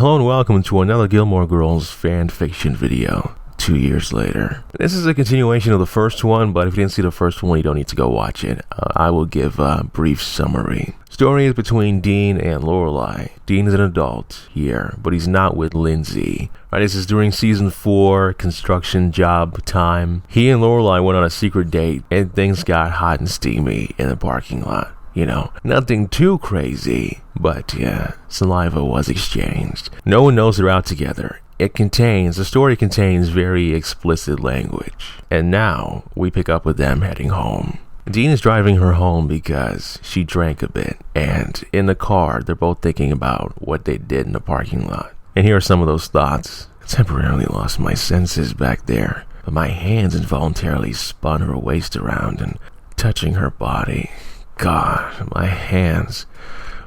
Hello and welcome to another Gilmore Girls fan fiction video 2 years later. This is a continuation of the first one, but if you didn't see the first one, you don't need to go watch it. I will give a brief summary. Story is between Dean and Lorelai. Dean is an adult here, but he's not with Lindsay. This is during season 4, construction job time. He and Lorelai went on a secret date, and things got hot and steamy in the parking lot. You know, nothing too crazy, but yeah, saliva was exchanged. No one knows they're out together. The story contains very explicit language. And now, we pick up with them heading home. Dean is driving her home because she drank a bit. And in the car, they're both thinking about what they did in the parking lot. And here are some of those thoughts. I temporarily lost my senses back there, but my hands involuntarily spun her waist around and touching her body. God, my hands,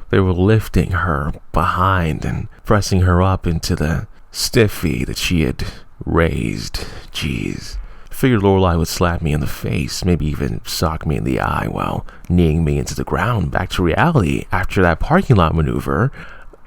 they were lifting her behind and pressing her up into the stiffy that she had raised. Jeez. I figured Lorelai would slap me in the face, maybe even sock me in the eye while kneeing me into the ground back to reality after that parking lot maneuver,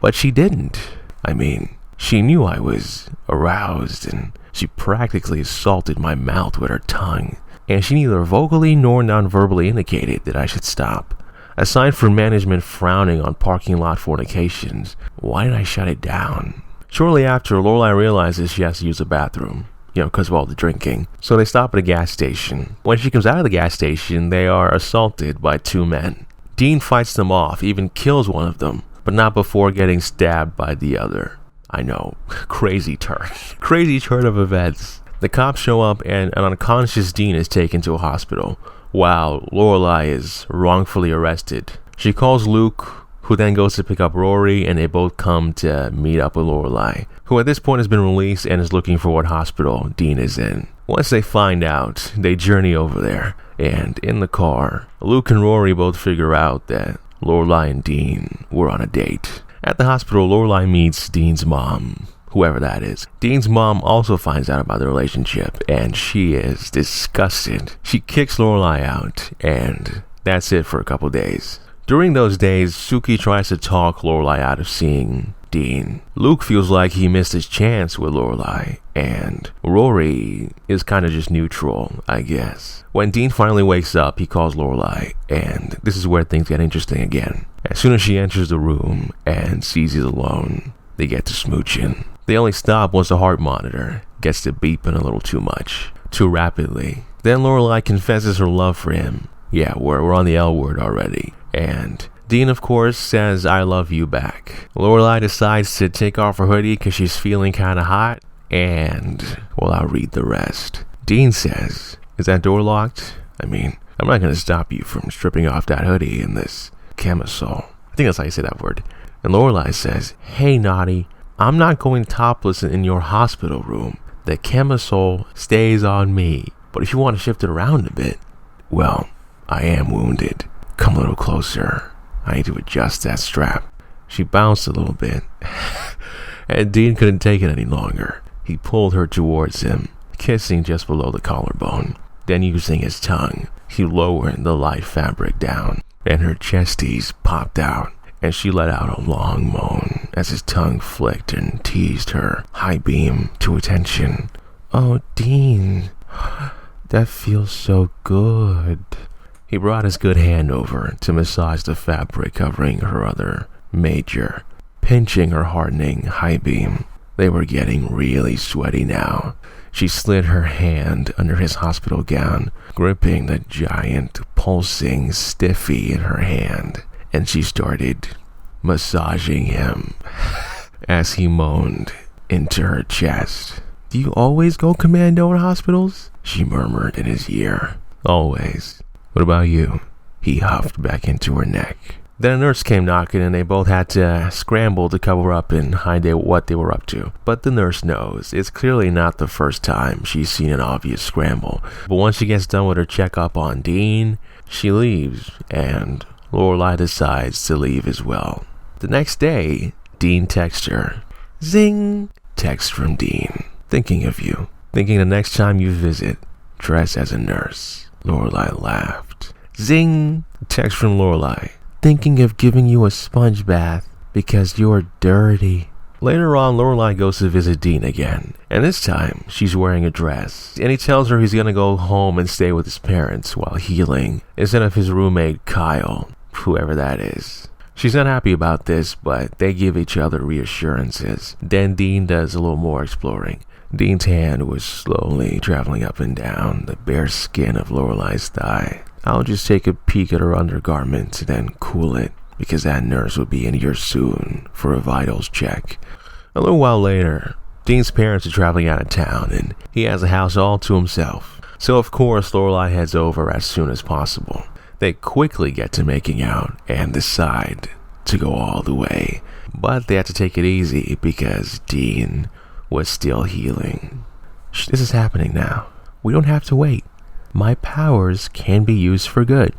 but she didn't. I mean, she knew I was aroused and she practically assaulted my mouth with her tongue. And she neither vocally nor non-verbally indicated that I should stop. Aside from management frowning on parking lot fornications, why did I shut it down? Shortly after, Lorelai realizes she has to use the bathroom, because of all the drinking. So they stop at a gas station. When she comes out of the gas station, they are assaulted by 2 men. Dean fights them off, even kills one of them, but not before getting stabbed by the other. I know, crazy turn of events. The cops show up and an unconscious Dean is taken to a hospital, while Lorelai is wrongfully arrested. She calls Luke, who then goes to pick up Rory, and they both come to meet up with Lorelai, who at this point has been released and is looking for what hospital Dean is in. Once they find out, they journey over there, and in the car, Luke and Rory both figure out that Lorelai and Dean were on a date. At the hospital, Lorelai meets Dean's mom, whoever that is. Dean's mom also finds out about the relationship, and she is disgusted. She kicks Lorelai out, and that's it for a couple days. During those days, Suki tries to talk Lorelai out of seeing Dean. Luke feels like he missed his chance with Lorelai, and Rory is kind of just neutral, I guess. When Dean finally wakes up, he calls Lorelai, and this is where things get interesting again. As soon as she enters the room and sees he's alone, they get to smooching. They only stop once the heart monitor gets to beeping a little too much, too rapidly. Then Lorelai confesses her love for him. Yeah, we're on the L word already. And Dean, of course, says, "I love you" back. Lorelai decides to take off her hoodie because she's feeling kind of hot. And, well, I'll read the rest. Dean says, "Is that door locked? I mean, I'm not going to stop you from stripping off that hoodie in this camisole." I think that's how you say that word. And Lorelai says, "Hey, naughty, I'm not going topless in your hospital room. The camisole stays on me. But if you want to shift it around a bit, well, I am wounded. Come a little closer. I need to adjust that strap." She bounced a little bit, and Dean couldn't take it any longer. He pulled her towards him, kissing just below the collarbone. Then, using his tongue, he lowered the light fabric down, and her chesties popped out, and she let out a long moan as his tongue flicked and teased her high beam to attention. "Oh, Dean, that feels so good." He brought his good hand over to massage the fabric covering her other major, pinching her hardening high beam. They were getting really sweaty now. She slid her hand under his hospital gown, gripping the giant, pulsing stiffy in her hand, and she started massaging him as he moaned into her chest. "Do you always go commando in hospitals?" she murmured in his ear. "Always. What about you?" He huffed back into her neck. Then a nurse came knocking, and they both had to scramble to cover up and hide what they were up to. But the nurse knows it's clearly not the first time she's seen an obvious scramble. But once she gets done with her checkup on Dean, she leaves, and Lorelai decides to leave as well. The next day, Dean texts her. Zing! Text from Dean. "Thinking of you. Thinking the next time you visit, dress as a nurse." Lorelai laughed. Zing! Text from Lorelai. "Thinking of giving you a sponge bath because you're dirty." Later on, Lorelai goes to visit Dean again, and this time she's wearing a dress, and he tells her he's gonna go home and stay with his parents while healing instead of his roommate Kyle, whoever that is. She's not happy about this, but they give each other reassurances. Then Dean does a little more exploring. Dean's hand was slowly traveling up and down the bare skin of Lorelai's thigh. I'll just take a peek at her undergarment and then cool it, because that nurse will be in here soon for a vitals check. A little while later, Dean's parents are traveling out of town and he has the house all to himself. So of course Lorelai heads over as soon as possible. They quickly get to making out and decide to go all the way. But they have to take it easy because Dean was still healing. This is happening now. We don't have to wait. My powers can be used for good.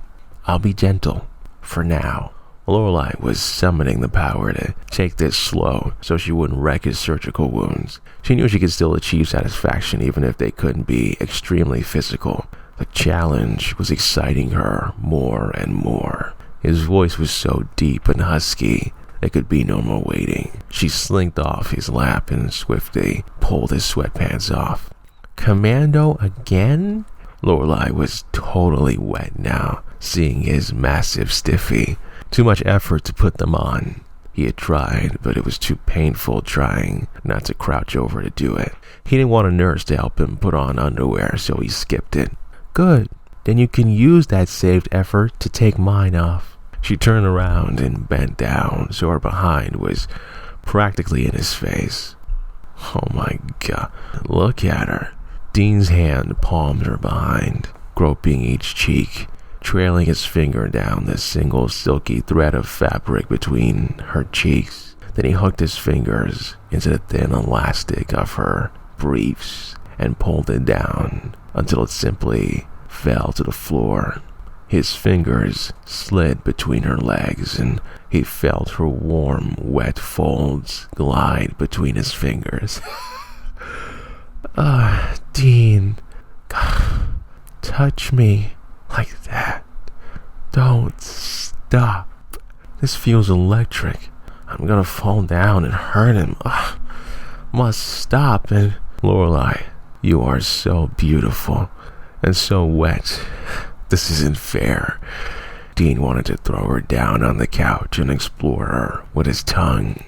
I'll be gentle for now. Lorelai was summoning the power to take this slow so she wouldn't wreck his surgical wounds. She knew she could still achieve satisfaction even if they couldn't be extremely physical. The challenge was exciting her more and more. His voice was so deep and husky, there could be no more waiting. She slinked off his lap and swiftly pulled his sweatpants off. Commando again? Lorelai was totally wet now, seeing his massive stiffy. Too much effort to put them on. He had tried, but it was too painful trying not to crouch over to do it. He didn't want a nurse to help him put on underwear, so he skipped it. Good. Then you can use that saved effort to take mine off. She turned around and bent down, so her behind was practically in his face. Oh my god. Look at her. Dean's hand palmed her behind, groping each cheek, trailing his finger down the single silky thread of fabric between her cheeks. Then he hooked his fingers into the thin elastic of her briefs and pulled it down until it simply fell to the floor. His fingers slid between her legs and he felt her warm, wet folds glide between his fingers. Dean, touch me like that. Don't stop. This feels electric. I'm gonna fall down and hurt him. Must stop. And Lorelai, you are so beautiful and so wet. This isn't fair. Dean wanted to throw her down on the couch and explore her with his tongue,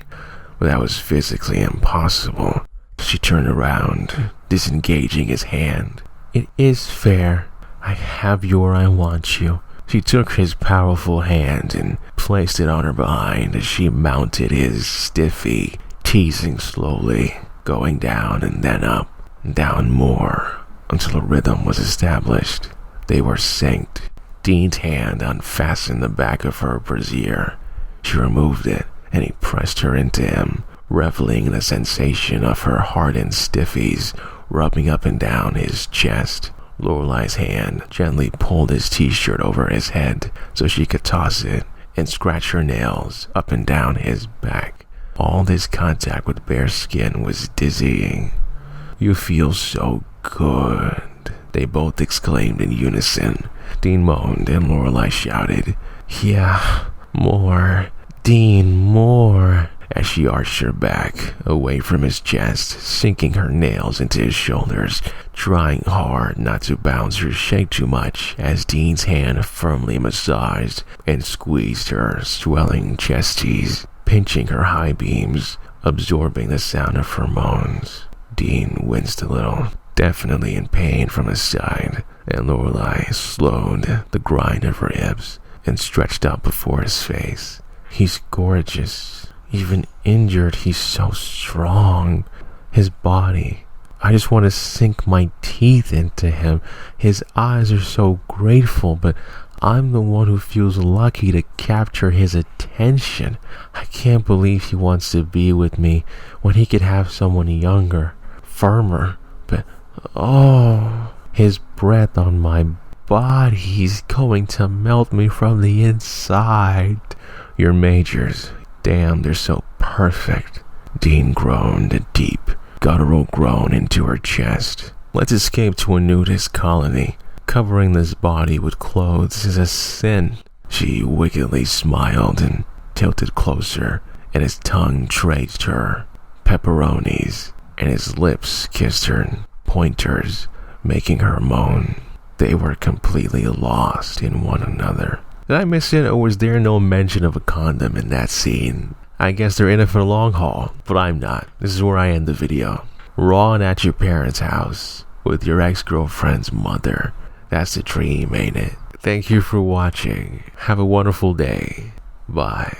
but that was physically impossible. She turned around, disengaging his hand. It is fair. I have you where I want you. She took his powerful hand and placed it on her behind as she mounted his stiffy, teasing slowly, going down and then up, and down more, until a rhythm was established. They were synced. Dean's hand unfastened the back of her brassiere. She removed it, and he pressed her into him, reveling in the sensation of her hardened stiffies rubbing up and down his chest. Lorelai's hand gently pulled his t-shirt over his head so she could toss it and scratch her nails up and down his back. All this contact with bare skin was dizzying. You feel so good, they both exclaimed in unison. Dean moaned and Lorelai shouted, Yeah, more. Dean, more. As she arched her back away from his chest, sinking her nails into his shoulders, trying hard not to bounce or shake too much as Dean's hand firmly massaged and squeezed her swelling chesties, pinching her high beams, absorbing the sound of her moans. Dean winced a little, definitely in pain from his side, and Lorelai slowed the grind of her hips and stretched out before his face. He's gorgeous. Even injured, he's so strong. His body, I just want to sink my teeth into him. His eyes are so grateful, but I'm the one who feels lucky to capture his attention. I can't believe he wants to be with me when he could have someone younger, firmer, but his breath on my body, he's going to melt me from the inside. Your majors. Damn, they're so perfect. Dean groaned a deep, guttural groan into her chest. Let's escape to a nudist colony. Covering this body with clothes is a sin. She wickedly smiled and tilted closer, and his tongue traced her pepperonis, and his lips kissed her pointers, making her moan. They were completely lost in one another. Did I miss it, or was there no mention of a condom in that scene? I guess they're in it for the long haul, but I'm not. This is where I end the video. Raw and at your parents' house with your ex-girlfriend's mother. That's the dream, ain't it? Thank you for watching. Have a wonderful day. Bye.